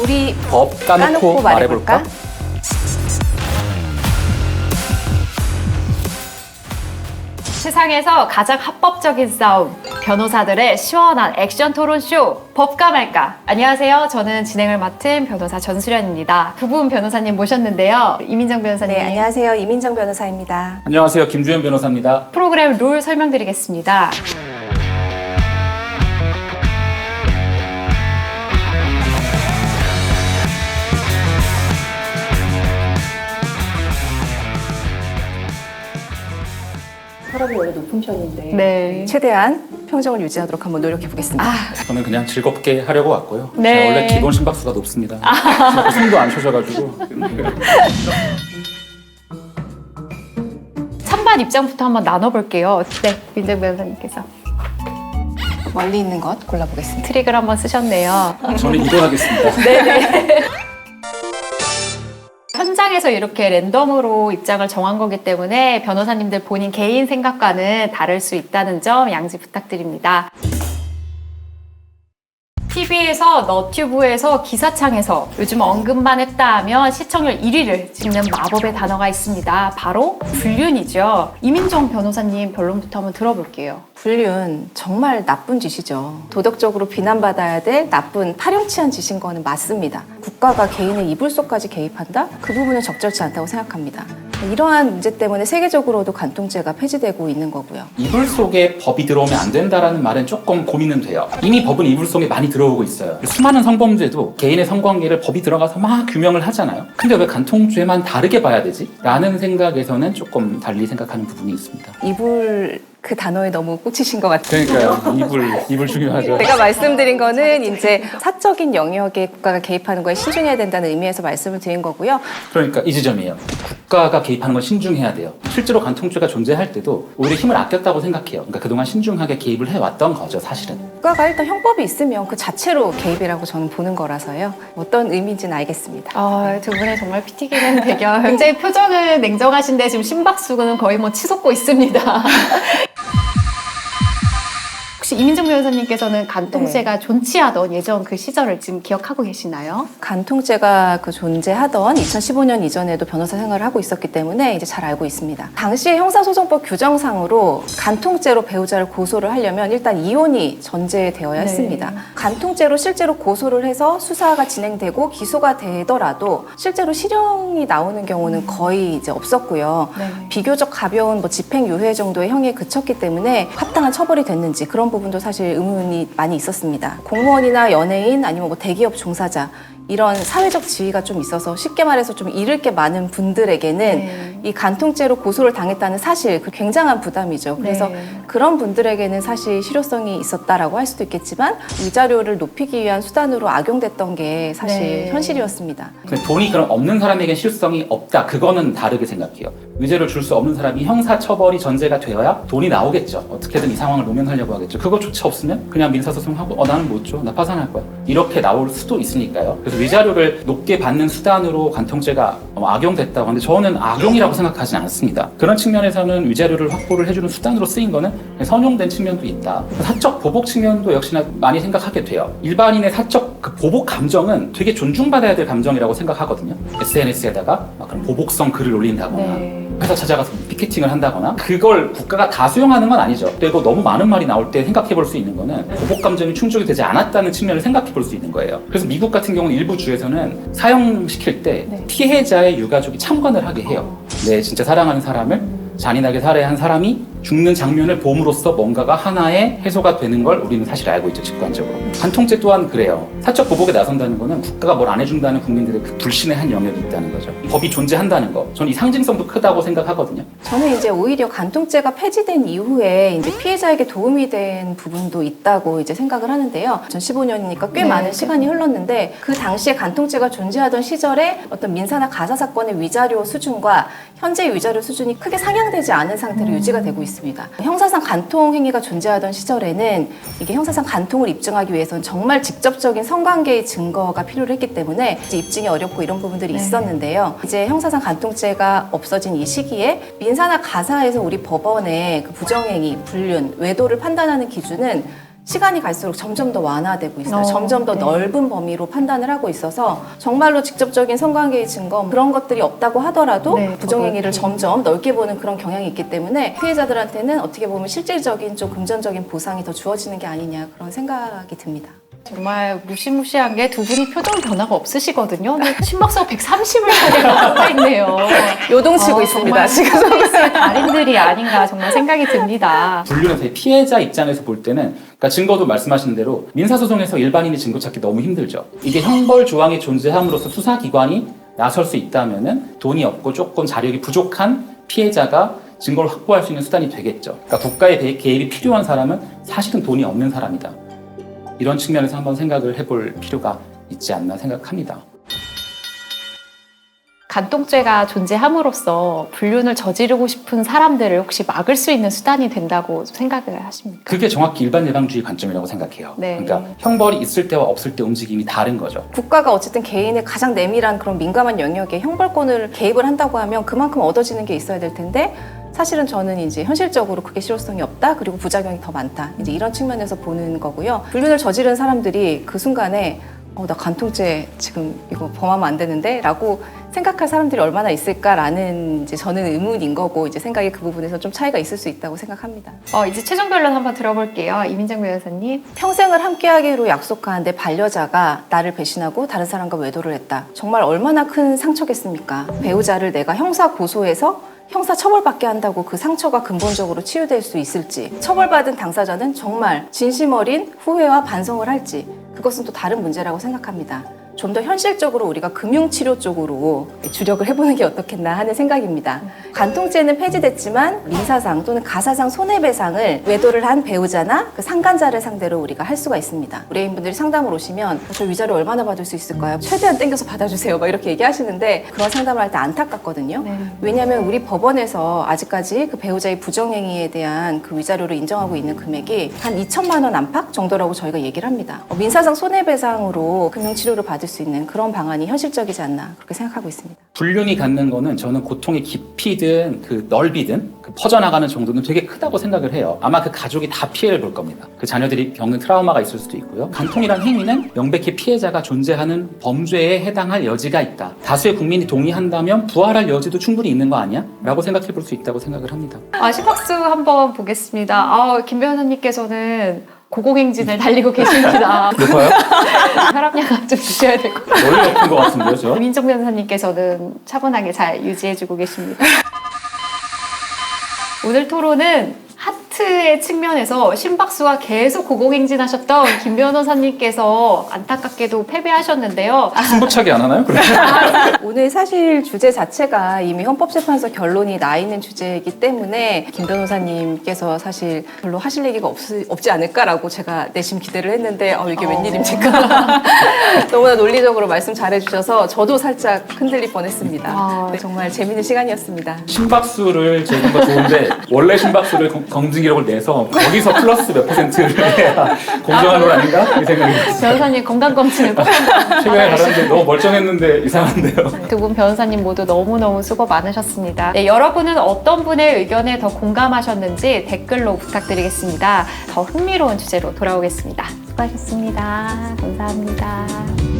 우리 법 까놓고 말해볼까? 세상에서 가장 합법적인 싸움, 변호사들의 시원한 액션 토론쇼, 법까 말까. 안녕하세요. 저는 진행을 맡은 변호사 전수련입니다. 두 분 변호사님 모셨는데요. 이민정 변호사님. 네, 안녕하세요. 이민정 변호사입니다. 안녕하세요. 김주현 변호사입니다. 프로그램 룰 설명드리겠습니다. 혈압이 원래 높은 편인데 네. 최대한 평정을 유지하도록 한번 노력해 보겠습니다. 저는 그냥 즐겁게 하려고 왔고요. 네. 제가 원래 기본 심박수가 높습니다. 제가 숨도 안 쉬어져가지고. 찬반 입장부터 한번 나눠볼게요. 네, 민정 변호사님께서 멀리 있는 것 골라보겠습니다. 트릭을 한번 쓰셨네요. 저는 이동하겠습니다. 네네. 현장에서 이렇게 랜덤으로 입장을 정한 거기 때문에 변호사님들 본인 개인 생각과는 다를 수 있다는 점 양지 부탁드립니다. TV에서, 너튜브에서, 기사창에서 요즘 언급만 했다 하면 시청률 1위를 찍는 마법의 단어가 있습니다. 바로 불륜이죠. 이민정 변호사님 변론부터 한번 들어볼게요. 불륜 정말 나쁜 짓이죠. 도덕적으로 비난받아야 될 나쁜 파렴치한 짓인 거는 맞습니다. 국가가 개인의 이불 속까지 개입한다? 그 부분은 적절치 않다고 생각합니다. 이러한 문제 때문에 세계적으로도 간통죄가 폐지되고 있는 거고요. 이불 속에 법이 들어오면 안 된다라는 말은 조금 고민은 돼요. 이미 법은 이불 속에 많이 들어오고 있어요. 수많은 성범죄도 개인의 성관계를 법이 들어가서 막 규명을 하잖아요. 근데 왜 간통죄만 다르게 봐야 되지? 라는 생각에서는 조금 달리 생각하는 부분이 있습니다. 이불 그 단어에 너무 꽂히신 것 같아요. 그러니까요. 이불 중요하죠. 제가 말씀드린 거는 이제 사적인 영역에 국가가 개입하는 거에 신중해야 된다는 의미에서 말씀을 드린 거고요. 그러니까 이 지점이에요. 국가가 개입하는 건 신중해야 돼요. 실제로 간통죄가 존재할 때도 오히려 힘을 아꼈다고 생각해요. 그러니까 그동안 신중하게 개입을 해왔던 거죠, 사실은. 국가가 일단 형법이 있으면 그 자체로 개입이라고 저는 보는 거라서요. 어떤 의미인지는 알겠습니다. 두 분의 정말 피 튀기는 대결. 굉장히 표정은 냉정하신데 지금 심박수는 거의 뭐 치솟고 있습니다. 혹시 이민정 변호사님께서는 간통죄가 존치하던 예전 그 시절을 지금 기억하고 계시나요? 간통죄가 그 존재하던 2015년 이전에도 변호사 생활을 하고 있었기 때문에 이제 잘 알고 있습니다. 당시 형사소송법 규정상으로 간통죄로 배우자를 고소를 하려면 일단 이혼이 전제되어야 했습니다. 간통죄로 실제로 고소를 해서 수사가 진행되고 기소가 되더라도 실제로 실형이 나오는 경우는 거의 이제 없었고요. 비교적 가벼운 뭐 집행유예 정도의 형에 그쳤기 때문에 합당한 처벌이 됐는지 그런 부분도 사실 의문이 많이 있었습니다. 공무원이나 연예인 아니면 뭐 대기업 종사자 이런 사회적 지위가 좀 있어서 쉽게 말해서 좀 잃을 게 많은 분들에게는 이 간통죄로 고소를 당했다는 사실 그 굉장한 부담이죠. 그래서 그런 분들에게는 사실 실효성이 있었다라고 할 수도 있겠지만 위자료를 높이기 위한 수단으로 악용됐던 게 사실 현실이었습니다. 근데 돈이 그럼 없는 사람에겐 실효성이 없다. 그거는 다르게 생각해요. 위자료를 줄 수 없는 사람이 형사처벌이 전제가 되어야 돈이 나오겠죠. 어떻게든 이 상황을 모면하려고 하겠죠. 그거조차 없으면 그냥 민사소송하고 나는 못 줘. 나 파산할 거야. 이렇게 나올 수도 있으니까요. 그래서 위자료를 높게 받는 수단으로 간통죄가 악용됐다고 하는데 저는 악용이라고 생각하지 않습니다. 그런 측면에서는 위자료를 확보를 해주는 수단으로 쓰인 거는 선용된 측면도 있다. 사적 보복 측면도 역시나 많이 생각하게 돼요. 일반인의 사적 그 보복 감정은 되게 존중받아야 될 감정이라고 생각하거든요. SNS에다가 막 그런 보복성 글을 올린다거나 회사 찾아가서 피켓팅을 한다거나 그걸 국가가 다 수용하는 건 아니죠. 그리고 너무 많은 말이 나올 때 생각해 볼 수 있는 거는 보복 감정이 충족이 되지 않았다는 측면을 생각해 볼 수 있는 거예요. 그래서 미국 같은 경우는 일부 주에서는 사형시킬 때 피해자의 유가족이 참관을 하게 해요. 내 진짜 사랑하는 사람을 잔인하게 살해한 사람이 죽는 장면을 봄으로써 뭔가가 하나의 해소가 되는 걸 우리는 사실 알고 있죠, 직관적으로. 간통죄 또한 그래요. 사적 보복에 나선다는 거는 국가가 뭘 안 해준다는 국민들의 그 불신의 한 영역이 있다는 거죠. 법이 존재한다는 거. 저는 이 상징성도 크다고 생각하거든요. 저는 이제 오히려 간통죄가 폐지된 이후에 이제 피해자에게 도움이 된 부분도 있다고 이제 생각을 하는데요. 2015년이니까 꽤 많은 시간이 흘렀는데 그 당시에 간통죄가 존재하던 시절에 어떤 민사나 가사 사건의 위자료 수준과 현재 위자료 수준이 크게 상향되지 않은 상태로 유지가 되고 있습니다. 형사상 간통 행위가 존재하던 시절에는 이게 형사상 간통을 입증하기 위해서는 정말 직접적인 성관계의 증거가 필요로 했기 때문에 이제 입증이 어렵고 이런 부분들이 있었는데요. 이제 형사상 간통죄가 없어진 이 시기에 민사나 가사에서 우리 법원의 그 부정행위, 불륜, 외도를 판단하는 기준은 시간이 갈수록 점점 더 완화되고 있어요. 어, 점점 더 네. 넓은 범위로 판단을 하고 있어서 정말로 직접적인 성관계의 증거 그런 것들이 없다고 하더라도 네, 부정행위를 더 점점 넓게 보는 그런 경향이 있기 때문에 피해자들한테는 어떻게 보면 실질적인 좀 금전적인 보상이 더 주어지는 게 아니냐 그런 생각이 듭니다. 정말 무시무시한 게 두 분이 표정 변화가 없으시거든요. 근데 심박수가 130을 차게 나와 있네요. 요동치고 있습니다. 지금. 스트레스의 달인들이 아닌가 정말 생각이 듭니다. 분류는 피해자 입장에서 볼 때는 그러니까 증거도 말씀하신 대로 민사소송에서 일반인이 증거 찾기 너무 힘들죠. 이게 형벌 조항이 존재함으로써 수사기관이 나설 수 있다면은 돈이 없고 조금 자력이 부족한 피해자가 증거를 확보할 수 있는 수단이 되겠죠. 그러니까 국가의 개입이 필요한 사람은 사실은 돈이 없는 사람이다. 이런 측면에서 한번 생각을 해볼 필요가 있지 않나 생각합니다. 간통죄가 존재함으로써 불륜을 저지르고 싶은 사람들을 혹시 막을 수 있는 수단이 된다고 생각을 하십니까? 그게 정확히 일반 예방주의 관점이라고 생각해요. 네. 그러니까 형벌이 있을 때와 없을 때 움직임이 다른 거죠. 국가가 어쨌든 개인의 가장 내밀한 그런 민감한 영역에 형벌권을 개입을 한다고 하면 그만큼 얻어지는 게 있어야 될 텐데 사실은 저는 이제 현실적으로 그게 실효성이 없다 그리고 부작용이 더 많다 이제 이런 측면에서 보는 거고요. 불륜을 저지른 사람들이 그 순간에 나 간통죄 지금 이거 범하면 안 되는데 라고 생각할 사람들이 얼마나 있을까라는 이제 저는 의문인 거고 이제 생각이 그 부분에서 좀 차이가 있을 수 있다고 생각합니다. 이제 최종 변론 한번 들어볼게요. 이민정 변호사님. 평생을 함께하기로 약속한 내 반려자가 나를 배신하고 다른 사람과 외도를 했다. 정말 얼마나 큰 상처겠습니까? 배우자를 내가 형사 고소해서 형사 처벌받게 한다고 그 상처가 근본적으로 치유될 수 있을지, 처벌받은 당사자는 정말 진심 어린 후회와 반성을 할지, 그것은 또 다른 문제라고 생각합니다. 좀 더 현실적으로 우리가 금융치료 쪽으로 주력을 해보는 게 어떻겠나 하는 생각입니다. 간통죄는 폐지됐지만 민사상 또는 가사상 손해배상을 외도를 한 배우자나 그 상간자를 상대로 우리가 할 수가 있습니다. 의뢰인분들이 상담을 오시면 저 위자료 얼마나 받을 수 있을까요? 최대한 땡겨서 받아주세요. 막 이렇게 얘기하시는데 그런 상담을 할 때 안타깝거든요. 네. 왜냐하면 우리 법원에서 아직까지 그 배우자의 부정행위에 대한 그 위자료를 인정하고 있는 금액이 한 2천만 원 안팎 정도라고 저희가 얘기를 합니다. 민사상 손해배상으로 금융치료를 받을 수 있는 그런 방안이 현실적이지 않나 그렇게 생각하고 있습니다. 불륜이 갖는 거는 저는 고통의 깊이든 그 넓이든 그 퍼져나가는 정도는 되게 크다고 생각을 해요. 아마 그 가족이 다 피해를 볼 겁니다. 그 자녀들이 겪는 트라우마가 있을 수도 있고요. 간통이란 행위는 명백히 피해자가 존재하는 범죄에 해당할 여지가 있다. 다수의 국민이 동의한다면 부활할 여지도 충분히 있는 거 아니야? 라고 생각해 볼 수 있다고 생각을 합니다. 심박수 한번 보겠습니다. 김 변호사님께서는 고공행진을 달리고 계십니다. 높아요? 혈압약을 좀 주셔야 될 것 같아요. 원래 높은 것 같은데요, 저? 민정 변호사님께서는 차분하게 잘 유지해주고 계십니다. 오늘 토론은 하트의 측면에서 심박수가 계속 고공행진하셨던 김 변호사님께서 안타깝게도 패배하셨는데요. 승부차기 안 하나요? 그래? 오늘 사실 주제 자체가 이미 헌법재판소 결론이 나 있는 주제이기 때문에 김 변호사님께서 사실 별로 하실 얘기가 없지 않을까라고 제가 내심 기대를 했는데 이게 웬일입니까? 너무나 논리적으로 말씀 잘해주셔서 저도 살짝 흔들릴 뻔했습니다. 네, 정말 재밌는 시간이었습니다. 심박수를 재는 거 좋은데 원래 심박수를 검증 기록을 내서 거기서 플러스 몇 %를 해야 공정한 건 아닌가? 이 생각이 들었어요. 변호사님 건강검진을 꼭 최근에 받았는데 너무 멀쩡했는데 이상한데요. 두 분 변호사님 모두 너무너무 수고 많으셨습니다. 네, 여러분은 어떤 분의 의견에 더 공감하셨는지 댓글로 부탁드리겠습니다. 더 흥미로운 주제로 돌아오겠습니다. 수고하셨습니다. 감사합니다.